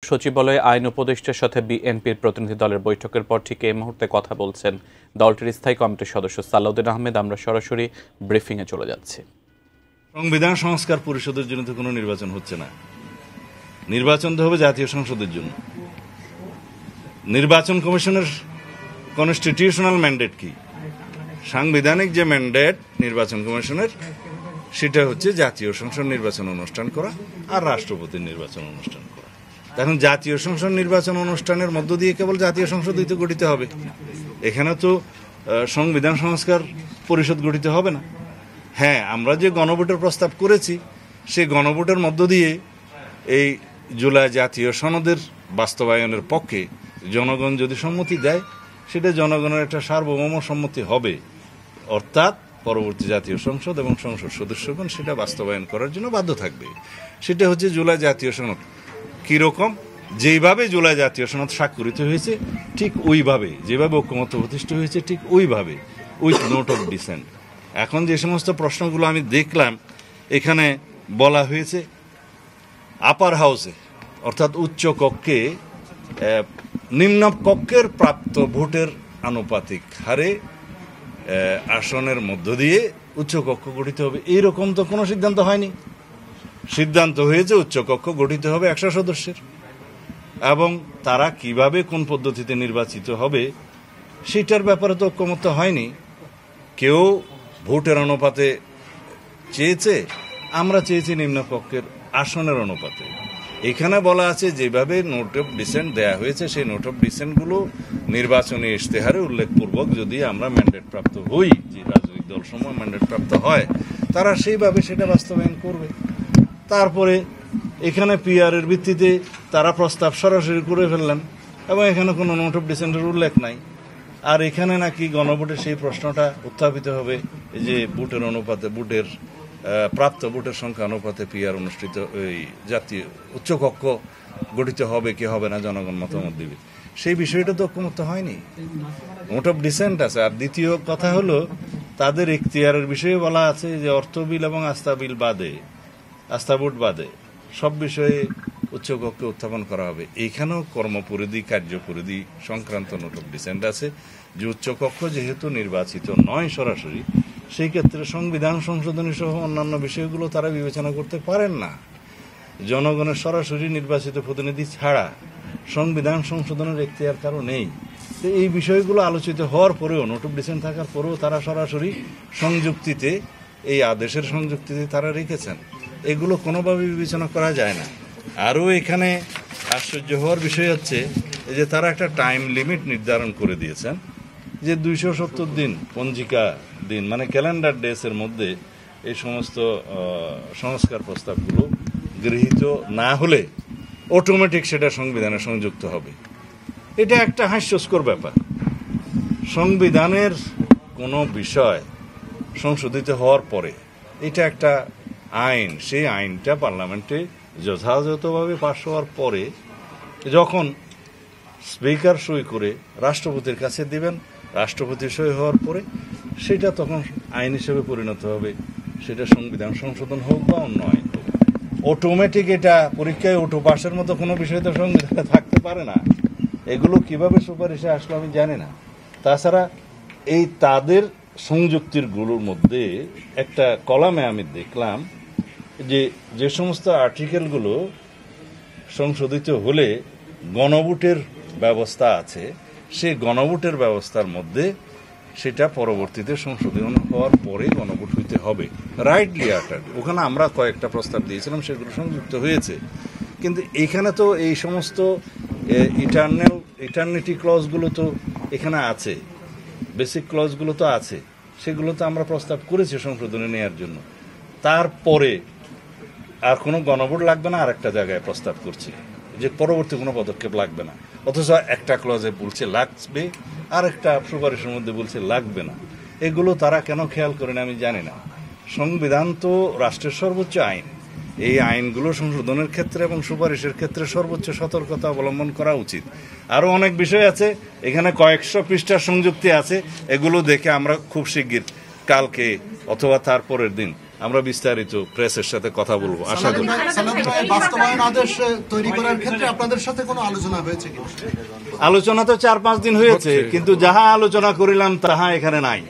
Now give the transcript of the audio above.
সচিবালয়ে আইন উপদেষ্টার সাথে বিএনপির প্রতিনিধি দলের বৈঠকের পর ঠিক এই মুহূর্তে কথা বলছেন দলটির স্থায়ী কমিটির সদস্য সালাউদ্দিন আহমেদ। আমরা সরাসরি ব্রিফিংয়ে চলে যাচ্ছি। সংবিধান সংস্কার পরিষদের জন্য তো কোনো নির্বাচন হচ্ছে না, নির্বাচন তো হবে জাতীয় সংসদের জন্য। নির্বাচন কমিশনের কনস্টিটিউশনাল ম্যান্ডেট কি? সাংবিধানিক যে ম্যান্ডেট নির্বাচন কমিশনের, সেটা হচ্ছে জাতীয় সংসদ নির্বাচন অনুষ্ঠান করা আর রাষ্ট্রপতির নির্বাচন অনুষ্ঠান করা। এখন জাতীয় সংসদ নির্বাচন অনুষ্ঠানের মধ্য দিয়ে কেবল জাতীয় সংসদই তো গঠিত হবে, এখানে তো সংবিধান সংস্কার পরিষদ গঠিত হবে না। হ্যাঁ, আমরা যে গণভোটের প্রস্তাব করেছি, সেই গণভোটের মধ্য দিয়ে এই জুলাই জাতীয় সনদের বাস্তবায়নের পক্ষে জনগণ যদি সম্মতি দেয়, সেটা জনগণের একটা সার্বভৌম সম্মতি হবে, অর্থাৎ পরবর্তী জাতীয় সংসদ এবং সংসদ সদস্যগণ সেটা বাস্তবায়ন করার জন্য বাধ্য থাকবে। সেটা হচ্ছে জুলাই জাতীয় সনদ। কীরকম? যেইভাবে জুলাই জাতীয় সনদ স্বাক্ষরিত হয়েছে ঠিক ওইভাবে, যেভাবে ঐক্যমত্য প্রতিষ্ঠা হয়েছে ঠিক ওইভাবে, উইথ নোট অফ ডিসেন্ট। এখন যে সমস্ত প্রশ্নগুলো আমি দেখলাম, এখানে বলা হয়েছে আপার হাউসে অর্থাৎ উচ্চ কক্ষে নিম্ন কক্ষের প্রাপ্ত ভোটের আনুপাতিক হারে আসনের মধ্য দিয়ে উচ্চকক্ষ গঠিত হবে। এইরকম তো কোনো সিদ্ধান্ত হয়নি। সিদ্ধান্ত হয়েছে উচ্চকক্ষ গঠিত হবে 100 সদস্যের, এবং তারা কিভাবে কোন পদ্ধতিতে নির্বাচিত হবে সেটার ব্যাপারে তো ঐক্যমত্য হয়নি। কেউ ভোটের অনুপাতে চেয়েছে, আমরা চেয়েছি নিম্নকক্ষের আসনের অনুপাতে। এখানে বলা আছে যেভাবে নোট অফ ডিসেন্ট দেয়া হয়েছে, সেই নোট অফ ডিসেন্টগুলো নির্বাচনী ইশতেহারে উল্লেখপূর্বক যদি আমরা ম্যান্ডেট প্রাপ্ত হই, যে রাজনৈতিক দলসমূহ ম্যান্ডেট প্রাপ্ত হয়, তারা সেইভাবে সেটা বাস্তবায়ন করবে। তারপরে এখানে পিআরের ভিত্তিতে তারা প্রস্তাব সরাসরি করে ফেললেন এবং এখানে কোনো নোট অফ ডিসেন্টের উল্লেখ নাই। আর এখানে নাকি গণভোটে সেই প্রশ্নটা উত্থাপিত হবে যে ভোটের অনুপাতে, ভোটের প্রাপ্ত ভোটের সংখ্যা অনুপাতে পিআর অনুষ্ঠিত, ওই জাতীয় উচ্চকক্ষ গঠিত হবে কি হবে না জনগণ মতামত দিবে। সেই বিষয়টা তো ঐক্যমত্য হয়নি, নোট অফ ডিসেন্ট আছে। আর দ্বিতীয় কথা হলো, তাদের এখতিয়ারের বিষয়ে বলা আছে যে অর্থ বিল এবং আস্থা বিল বাদে, আস্থা ভোট বাদে সব বিষয়ে উচ্চকক্ষে উত্থাপন করা হবে। এইখানেও কর্মপরিধি, কার্যপরিধি সংক্রান্ত নোট অফ ডিসেন্ট আছে যে উচ্চকক্ষ যেহেতু নির্বাচিত নয় সরাসরি, সেই ক্ষেত্রে সংবিধান সংশোধনী সহ অন্যান্য বিষয়গুলো তারা বিবেচনা করতে পারেন না। জনগণের সরাসরি নির্বাচিত প্রতিনিধি ছাড়া সংবিধান সংশোধনের এখতিয়ার কারো নেই। তো এই বিষয়গুলো আলোচিত হওয়ার পরেও, নোট অফ ডিসেন্ট থাকার পরেও তারা সরাসরি সংযুক্তিতে, এই আদেশের সংযুক্তিতে তারা রেখেছেন। এগুলো কোনোভাবে বিবেচনা করা যায় না। আরও এখানে আশ্চর্য হওয়ার বিষয় হচ্ছে যে তারা একটা টাইম লিমিট নির্ধারণ করে দিয়েছেন যে 270 দিন পঞ্জিকা দিন, মানে ক্যালেন্ডার ডেসের মধ্যে এই সমস্ত সংস্কার প্রস্তাবগুলো গৃহীত না হলে অটোমেটিক সেটা সংবিধানে সংযুক্ত হবে। এটা একটা হাস্যস্কর ব্যাপার। সংবিধানের কোনো বিষয় সংশোধিত হওয়ার পরে এটা একটা আইন, সেই আইনটা পার্লামেন্টে যথাযথভাবে পাশ হওয়ার পরে যখন স্পিকার সই করে রাষ্ট্রপতির কাছে দিবেন, রাষ্ট্রপতি সই হওয়ার পরে সেটা তখন আইন হিসেবে পরিণত হবে। সেটা সংবিধান সংশোধন হোক বা অন্য আইন হোক, অটোমেটিক এটা পরীক্ষায় ওঠো পাশের মতো কোনো বিষয় তো সংবিধানে থাকতে পারে না। এগুলো কিভাবে সুপারিশে আসলো আমি জানি না। তাছাড়া এই তাদের সংযুক্তির গুলোর মধ্যে একটা কলামে আমি দেখলাম যে যে সমস্ত আর্টিকেলগুলো সংশোধিত হলে গণভোটের ব্যবস্থা আছে, সেই গণভোটের ব্যবস্থার মধ্যে সেটা পরবর্তীতে সংশোধন হওয়ার পরে গণভোট হইতে হবে। রাইটলি আটার ওখানে আমরা কয়েকটা প্রস্তাব দিয়েছিলাম, সেগুলো সংযুক্ত হয়েছে। কিন্তু এখানে তো এই সমস্ত ইটারনিটি ক্লজগুলো তো এখানে আছে, বেসিক ক্লজগুলো তো আছে, সেগুলো তো আমরা প্রস্তাব করেছি সংশোধনে নেওয়ার জন্য। তারপরে আর কোনো গণভোট লাগবে না, আর একটা জায়গায় প্রস্তাব করছি যে পরবর্তী কোনো পদক্ষেপ লাগবে না, অথচ একটা ক্লজে বলছে লাগবে, আর একটা সুপারিশের মধ্যে বলছে লাগবে না। এগুলো তারা কেন খেয়াল করে না আমি জানি না। সংবিধান তো রাষ্ট্রের সর্বোচ্চ আইন, এই আইনগুলো সংশোধনের ক্ষেত্রে এবং সুপারিশের ক্ষেত্রে সর্বোচ্চ সতর্কতা অবলম্বন করা উচিত। আরও অনেক বিষয় আছে, এখানে কয়েকশো পৃষ্ঠার সংযুক্তি আছে, এগুলো দেখে আমরা খুব শিগগির কালকে অথবা তার পরের দিন আমরা বিস্তারিত প্রেসের সাথে কথা বলবো আশা করি। সালাউদ্দিন ভাই, বাস্তবায়ন আদেশ তৈরি করার ক্ষেত্রে আপনাদের সাথে কোনো আলোচনা হয়েছে কি? আলোচনা তো 4-5 দিন হয়েছে, কিন্তু যাহা আলোচনা করিলাম তাহা এখানে নাই।